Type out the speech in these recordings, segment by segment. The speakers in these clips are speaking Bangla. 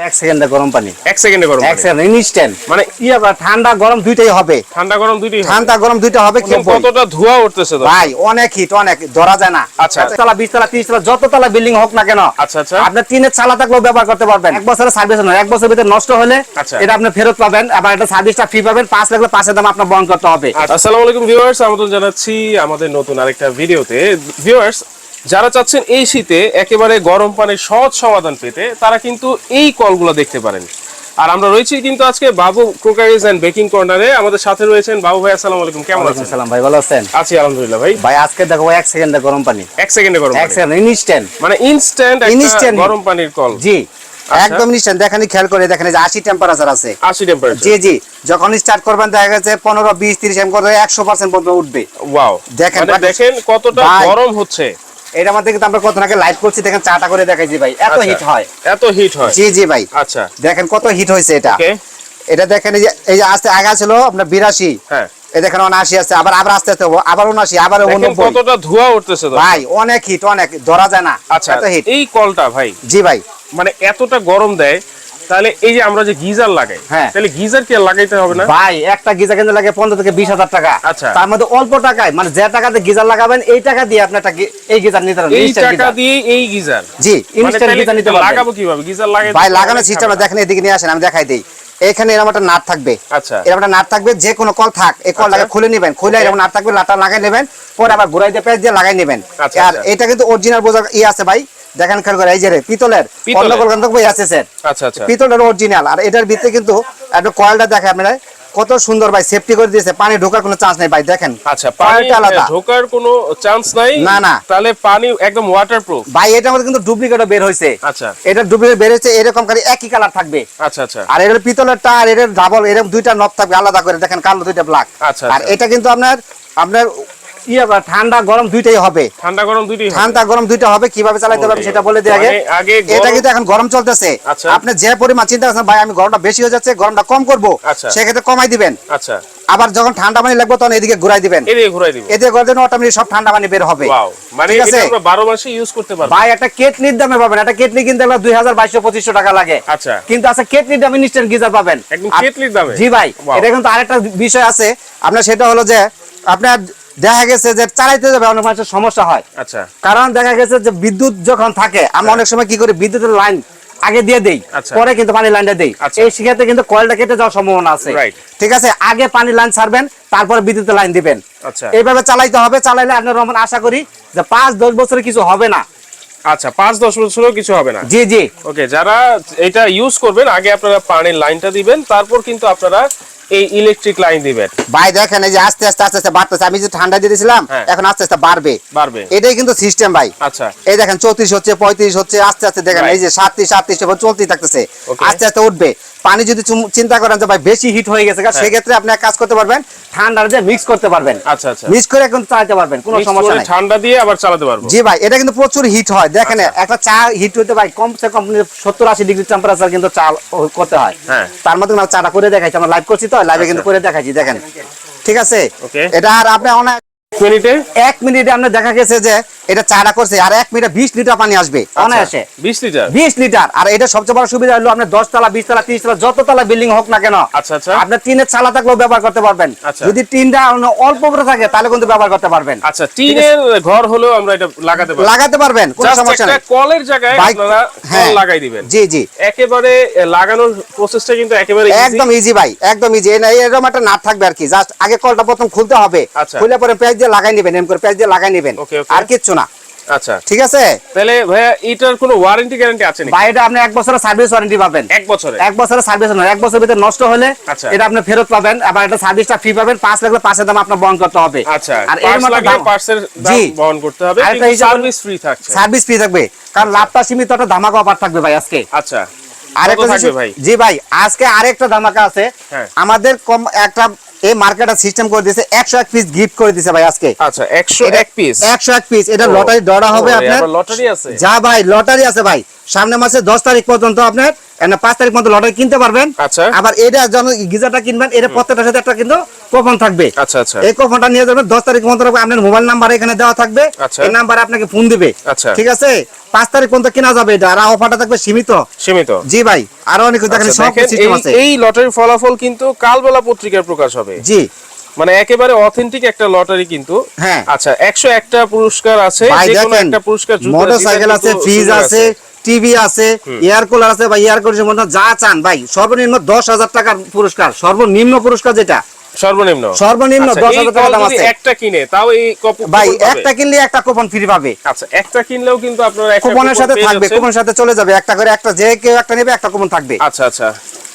এক সেকেন্ডে গরম পানি, এক সেকেন্ডে গরম এক পানি সেকেন্ড ইনস্ট্যান্ট। মানে ঠান্ডা গরম দুইটাই হবে, ঠান্ডা গরম দুইটাই হবে। ঠান্ডা গরম দুইটা হবে। কতটা ধোঁয়া উঠতেছে ভাই, অনেক হিট, অনেক ধরা যায় না। আচ্ছা, তলা 20 তলা 30 তলা যত তলা বিল্ডিং হোক না কেন, আচ্ছা আচ্ছা, আপনি টিনের চালা থাকলেও ব্যবহার করতে পারবেন। এক বছরের সার্ভিস নয়, এক বছরের ভিতরে নষ্ট হলে এটা আপনি ফেরত পাবেন, আবার এটা সার্ভিসটা ফ্রি পাবেন। 5 লাগলে 5 এর দাম আপনার বহন করতে হবে। আসসালামু আলাইকুম ভিউয়ার্স, আমন্ত্রণ জানাচ্ছি আমাদের নতুন আরেকটা ভিডিওতে। ভিউয়ার্স, যারা চাচ্ছেন এই শীতে একেবারে গরম পানির সহজ সমাধান পেতে, তারা কিন্তু এই কলগুলো দেখতে পারেন। আর আমরা রয়েছি কিন্তু আজকে বাবু কুকারিজ এন্ড বেকিং কর্নারে। আমাদের সাথে রয়েছেন বাবু ভাই। আসসালামু আলাইকুম, কেমন আছেন? আসসালাম ভাই, ভালো আছেন? আছি আলহামদুলিল্লাহ ভাই। ভাই আজকে দেখো এক সেকেন্ডে গরম পানি, এক সেকেন্ডে গরম এক পানি, সেকেন্ড ইনস্ট্যান্ট, মানে ইনস্ট্যান্ট একটা গরম পানির কল। জি, একদম ইনস্ট্যান্ট। দেখেন, খেয়াল করে দেখেন, এই যে 80 টেম্পারেচার আছে, 80 টেম্পারেচার। জি জি, যখন স্টার্ট করবেন দেখা গেছে 15 20 30 এম করে 100% পর্যন্ত উঠবে। ওয়াও, দেখেন, মানে দেখেন কতটা গরম হচ্ছে। এটার মধ্যে কিন্তু আমরা কত আগে লাইভ করছি, দেখেন চাটা করে দেখাইছি ভাই, এত হিট হয়, এত হিট হয়। জি জি ভাই। আচ্ছা, দেখেন কত হিট হয়েছে এটা। ওকে, এটা দেখেন, এই যে আস্তে আগা ছিল আপনার 82, হ্যাঁ, এই দেখেন 79 আছে, আবার আস্তে আস্তে আবার 79, আবার 89। কতটা ধোঁয়া উঠতেছে ভাই, অনেক হিট, অনেক ধরা যায় না। আচ্ছা, এত হিট এই কলটা ভাই, জি ভাই, মানে এতটা গরম দেয়। তাহলে এই যে আমরা যে গিজার লাগাই, তাহলে গিজার কি আর লাগাইতে হবে না? ভাই, একটা গিজার কিন্তু লাগে 15 থেকে 20,000 টাকা। আচ্ছা, তার মধ্যে অল্প টাকায়, মানে যে টাকাতে গিজার লাগাবেন এই টাকা দিয়ে আপনি এই গিজার নিতে পারবেন। এই টাকা দিয়ে এই গিজার, জি, ইনস্ট্যান্ট গিজার নিতে পারবেন। লাগাবো কিভাবে গিজার লাগাই? ভাই, লাগানোর সিস্টেমটা দেখেন, এদিকে নিয়ে আসেন, আমি দেখাই দেই। এখানে এরকম একটা নাট থাকবে, আচ্ছা, এরকম একটা নাট থাকবে, যে কোনো কল থাক, এই কলটাকে খুলে নেবেন, খুলে এরকম নাট থাকবে, নাটটা লাগাই নেবেন, পরে আবার ঘুরাই দিয়ে পেঁচ দিয়ে লাগাই নেবেন। আর এটা কিন্তু অরিজিনাল বোঝা আছে ভাই, দেখেন খেয়াল করে, এই যে পিতলের অন্য কল কিন্তু বই আছে স্যার। আচ্ছা আচ্ছা, পিতলের অরিজিনাল। আর এটার ভিতরে কিন্তু একটা কয়েলটা দেখে আপনারা কত সুন্দর ভাই, সেফটি করে দিয়েছে, পানি ঢোকার কোনো চান্স নেই ভাই। দেখেন, আচ্ছা, পানি ঢোকার কোনো চান্স নাই, না না, তাহলে পানি একদম ওয়াটারপ্রুফ ভাই। এটার মধ্যে কিন্তু ডুপ্লিকেটও বের হয়েছে। আচ্ছা, এটা ডুপ্লিকেট বের হয়েছে, এরকম করে একই কালার থাকবে। আচ্ছা আচ্ছা, আর এর পিতলেরটা আর এর ডাবল, এরকম দুইটা নব থাকবে আলাদা করে, দেখেন কালো দুইটা ব্ল্যাক। আচ্ছা, আর এটা কিন্তু আপনার ঠান্ডা গরম দুইটাই হবে, ঠান্ডা গরম দুইটাই, ঠান্ডা গরম দুইটা হবে। কিভাবে চালাতে পারবেন সেটা বলে দিই আগে। এটা কিন্তু এখন গরম চলতেছে, আপনি যে পরিমাণ চিন্তা করছেন ভাই আমি গরমটা বেশি হয়ে যাচ্ছে, গরমটা কম করবো, সেক্ষেত্রে কমাই দিবেন। আচ্ছা, আবার যখন ঠান্ডা পানি লাগবে তখন এদিকে ঘুরাই দিবেন, এদিকে ঘুরাই দিবেন, এদিকে ঘুরাই দিবেন, অটোমেটিক সব ঠান্ডা পানি বের হবে। ওয়াও, মানে এটা আমরা 12 মাসে ইউজ করতে পারবো। ভাই, একটা কেটলির দামে পাবেন, একটা কেটলি কিনতে গেলে 2200-2500 টাকা লাগে। আচ্ছা, কিন্তু আছে কেটলির দামে ইনস্ট্যান্ট গিজার পাবেন, একদম কেটলির দামে। জি ভাই। এটা কিন্তু আরেকটা বিষয় আছে আপনার, সেটা হলো যে আপনার দেখা গেছে যে চালাইতে যাবে অনেক মানুষের সমস্যা হয়। আচ্ছা, কারণ দেখা গেছে যে বিদ্যুৎ যখন থাকে, আমরা অনেক সময় কি করি, বিদ্যুতের লাইন আগে দিয়ে দেই, পরে কিন্তু পানি লাইনটা দেই। এই সেক্ষেত্রে কিন্তু কয়েলটা কেটে যাওয়ার সম্ভাবনা আছে। ঠিক আছে, আগে পানি লাইন ছাড়বেন, তারপরে বিদ্যুতের লাইন দিবেন। আচ্ছা, এইভাবে চালাইতে হবে। চালাইলে আপনার আশা করি যে 5-10 বছরে কিছু হবে না। আচ্ছা, 5-10 বছরেও কিছু হবে না। জি জি, ওকে, যারা এটা ইউজ করবেন আগে আপনারা পানির লাইনটা দিবেন, তারপর কিন্তু আপনারা এই ইলেকট্রিক লাইন দিবেন। ভাই দেখেন, এই যে আস্তে আস্তে আস্তে আস্তে বাড়তেছে। আমি যে ঠান্ডা দিয়ে দিয়েছিলাম, এখন আস্তে আস্তে বাড়বে। এটাই কিন্তু সিস্টেম ভাই। আচ্ছা, এই দেখেন 34 হচ্ছে, 35 হচ্ছে, আস্তে আস্তে দেখেন এই যে 37 চলতেই থাকতেছে, আস্তে আস্তে উঠবে। পানি যদি চিন্তা করেন যে ভাই বেশি হিট হয়ে গেছে, সেক্ষেত্রে আপনি এক কাজ করতে পারবেন, ঠান্ডার যে মিক্স করতে পারবেন। আচ্ছা আচ্ছা, মিক্স করে এখন চালাতে পারবেন, কোনো সমস্যা নাই। ঠান্ডা দিয়ে আবার চালাতে পারবো। জি ভাই, এটা কিন্তু প্রচুর হিট হয়। দেখেন, একটা চা হিট হতে ভাই কমসে কম 70-80 ডিগ্রি টেম্পারেচার কিন্তু চা করতে হয়। তার মধ্যে চাটা করে দেখাইছি, আমরা লাইভ করছি তো, লাইভে কিন্তু করে দেখাইছি, দেখেন। ঠিক আছে, এটা আর আপনি অনেক এক মিনিটে আপনার দেখা গেছে যে এটা চাটা করছে, আর 1 মিনিটে 20 লিটার পানি আসবে অনায়াসে। 20 লিটার। আর এটা সবচেয়ে বড় সুবিধা হলো আপনার 10 তলা 20 তলা 30 তলা যত তলা বিল্ডিং হোক না কেন, আপনার টিনের চালা থাকলেও ব্যবহার করতে পারবেন। যদি টিনটা অল্প করে থাকে তাহলে কিন্তু ব্যবহার করতে পারবেন। আচ্ছা, টিনের ঘর হলেও আমরা এটা লাগাতে পারবেন, কোনো সমস্যা নেই। কলের জায়গায় আপনারা কল লাগাই দিবেন। জি জি, একেবারে লাগানোর প্রসেসটা কিন্তু একেবারে একদম ইজি ভাই, একদম ইজি। এরকম একটা নাট থাকবে আর কি, জাস্ট আগে কলটা প্রথম খুলতে হবে, খুলে পরে পেঁয়াজ দিয়ে লাগাই নেবেন, এম করে পেঁয়াজ দিয়ে লাগাই নেবেন, আর কিচ্ছু না। আচ্ছা, ঠিক আছে। তাহলে ভাইয়া এটার কোনো ওয়ারেন্টি গ্যারান্টি আছে নাকি? ভাই, এটা আপনি 1 বছরের সার্ভিস ওয়ারেন্টি পাবেন। 1 বছরে? 1 বছরের সার্ভিস নয়, 1 বছরের ভিতরে নষ্ট হলে এটা আপনি ফেরত পাবেন, আবার এটা সার্ভিসটা ফ্রি পাবেন। 5 লাগলে 5 এর দাম আপনার বহন করতে হবে। আচ্ছা, আর এর মধ্যে পার্টসের দাম বহন করতে হবে, কিন্তু সার্ভিস ফ্রি থাকছে। সার্ভিস ফ্রি থাকবে, কারণ লাভটা সীমিত, একটা ধামাকা অফার থাকবে ভাই আজকে। আচ্ছা, আরেকটা থাকবে ভাই। জি ভাই, আজকে আরেকটা ধামাকা আছে। আমাদের কম একটা এই মার্কেটে সিস্টেম করে দিয়েছে, 101 পিস গিফট করে দিয়েছে ভাই আজকে। আচ্ছা, 101 পিস। 101 পিস। এটা লটারি ডরা হবে আপনার। লটারি আছে? যা ভাই, লটারি আছে ভাই। সামনে মাসে 10 তারিখ পর্যন্ত আপনার 5 তারিখ পর্যন্ত লটারি কিনতে পারবেন। আচ্ছা। আবার এটা যখন গিজারটা কিনবেন এর প্রত্যেকটার সাথে একটা কিন্তু কুপন থাকবে। আচ্ছা আচ্ছা। এই কুপনটা নিয়ে যাবেন 10 তারিখ পর্যন্ত আপনার মোবাইল নাম্বার এখানে দেওয়া থাকবে। আচ্ছা। এই নাম্বারে আপনাকে ফোন দিবে। আচ্ছা। ঠিক আছে, 5 তারিখ পর্যন্ত কেনা যাবে এটা, আর অফারটা থাকবে সীমিত। জি ভাই, আরো অনেক দেখেন আচ্ছা, সব দেখেন, সিস্টেম আছে। এই লটারির ফলাফল কিন্তু কালবেলা পত্রিকায় প্রকাশ হবে। জি, মানে একেবারে অথেন্টিক একটা লটারি কিন্তু। হ্যাঁ। আচ্ছা, 101টা পুরস্কার আছে, ভাই যে কোনো দেখেন, একটা পুরস্কার জুতা, মোটরসাইকেল আছে, ফ্রিজ আছে, টিভি আছে, এয়ার কুলার আছে ভাই, এয়ার কন্ডিশনার যা চান ভাই, সর্বনিম্ন 10,000 টাকার পুরস্কার, সর্বনিম্ন পুরস্কার যেটা সর্বনিম্ন আচ্ছা, 10,000 টাকা দাম যদি আছে। একটা কিনে তাও এই ভাই একটা কিনলে একটা কুপন ফ্রি পাবে। আচ্ছা, একটা কিনলেও কিন্তু আপনারা একটা কুপনের সাথে পেয়ে থাকবে, যাচ্ছেন। কুপনের সাথে চলে যাবে, একটা করে একটা যে কেউ একটা নেবে একটা কুপন থাকবে। আচ্ছা আচ্ছা।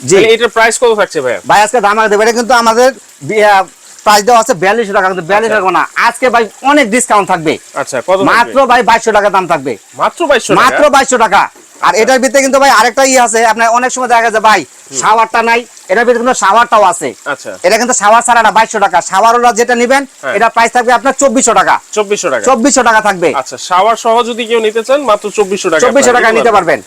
জি। তাহলে এটার প্রাইস কত থাকছে ভাই? ভাই আজকে দাম দেবে, এটা কিন্তু আমাদের প্রাইস দেওয়া আছে 4200 টাকা, কিন্তু 42 টাকা না, আজকে ভাই অনেক ডিসকাউন্ট থাকবে। আচ্ছা, কত মাত্র ভাই 2200 টাকা দাম থাকবে, মাত্র 2200 টাকা? মাত্র 2200 টাকা। আর এটার ভিতরে কিন্তু ভাই আরেকটা আছে, আপনার অনেক সময় দেখা যায় ভাই শাওয়ারটা নাই, এটার ভিতরে কিন্তু শাওয়ারটাও আছে। আচ্ছা। এটা কিন্তু শাওয়ার ছাড়া না, 2200 টাকা। শাওয়ারওয়ালা যেটা নেবেন এটা প্রাইস থাকবে আপনার 2400 টাকা। 2400 টাকা? 2400 টাকা থাকবে। আচ্ছা, শাওয়ার সহ যদি কেউ নিতে চান মাত্র 2400 টাকা। 2400 টাকা নিতে পারবেন।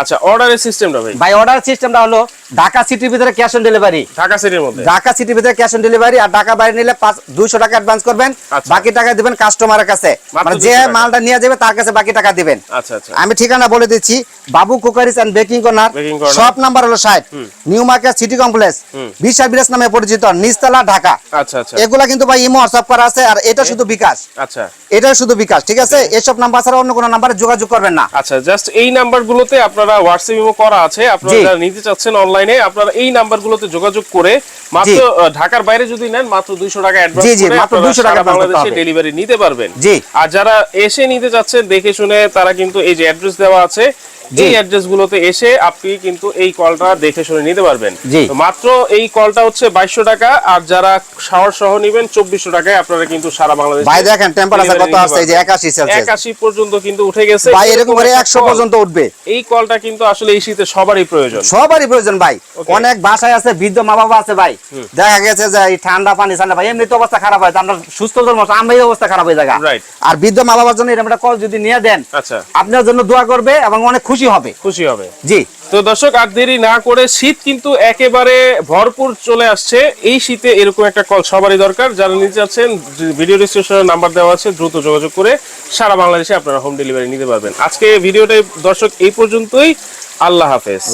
আচ্ছা, অর্ডারের সিস্টেমটা ভাই? ভাই অর্ডার সিস্টেমটা হলো ঢাকা সিটির ভিতরে ক্যাশ অন ডেলিভারি। ঢাকা সিটির মধ্যে? ঢাকা সিটির ভিতরে ক্যাশ অন ডেলিভারি, আর ঢাকা বাইরে নিলে 200 টাকা অ্যাডভান্স করবেন, বাকি টাকা দিবেন কাস্টমারের কাছে, মানে যে মালটা নিয়ে যাবে তার কাছে বাকি টাকা দিবেন। আচ্ছা আচ্ছা। আমি ঠিকানা বলে দিচ্ছি, Babu cookeries and baking corner, shop number হলো 60, new market city complex, Bishal Biraj নামে পরিচিত, নিচতলা, ঢাকা। আচ্ছা আচ্ছা। এগুলা কিন্তু ভাই ইমো হোয়াটসঅ্যাপ করা আছে, আর এটা শুধু বিকাশ। আচ্ছা, এটা শুধু বিকাশ, ঠিক আছে? এসব নাম্বার ছাড়া অন্য কোনো নাম্বারে যোগাযোগ করবেন না। আচ্ছা, জাস্ট এই নাম্বারগুলোতে আপনারা হোয়াটসঅ্যাপ ইমো করা আছে, আপনারা যারা নিতে চাচ্ছেন অনলাইনে, আপনারা এই নাম্বারগুলোতে যোগাযোগ করে মাত্র ঢাকার বাইরে যদি নেন মাত্র 200 টাকা অ্যাডভান্স করে মাত্র 200 টাকা বাংলাদেশে ডেলিভারি নিতে পারবেন। জি। আর যারা এসে নিতে চাচ্ছেন দেখে শুনে, তারা কিন্তু এই যে অ্যাড্রেস দেওয়া আছে, এই অ্যাড্রেস গুলোতে এসে আপনি কিন্তু এই কলটা দেখে শুনে নিতে পারবেন। তো মাত্র এই কলটা হচ্ছে 2200 টাকা, আর যারা শাওয়ার সহ নেবেন 2400 টাকায় আপনারা কিন্তু সারা বাংলাদেশে। ভাই দেখেন টেম্পারেচার কত আছে, এই যে 81 সেলসিয়াস, 81 পর্যন্ত কিন্তু উঠে গেছে ভাই, এরকম করে 100 পর্যন্ত উঠবে। এই কলটা কিন্তু আসলে এই শীতে সবারই প্রয়োজন, সবারই প্রয়োজন ভাই। অনেক বাসায় আছে বৃদ্ধ মা বাবা আছে ভাই, দেখা গেছে যে এই ঠান্ডা পানি ভাই এমনি তো অবস্থা খারাপ হয়, আমরা সুস্থ জন্ম আমরা এই অবস্থা খারাপ হয়ে যায়। আর বৃদ্ধ মা বাবার জন্য এরকম একটা কল যদি নিয়ে দেন, আচ্ছা, আপনার জন্য দোয়া করবে এবং অনেক খুশি হবে। জি। তো দর্শক, আর দেরি না করে, শীত কিন্তু একেবারে ভরপুর চলে আসছে, এই শীতে এরকম একটা কল সবারই দরকার। যারা নিতে চাচ্ছেন, ভিডিও ডিসক্রিপশনে নাম্বার দেওয়া আছে, দ্রুত যোগাযোগ করে সারা বাংলাদেশে আপনারা হোম ডেলিভারি নিতে পারবেন। আজকে ভিডিওটাই দর্শক এই পর্যন্তই। আল্লাহ হাফেজ।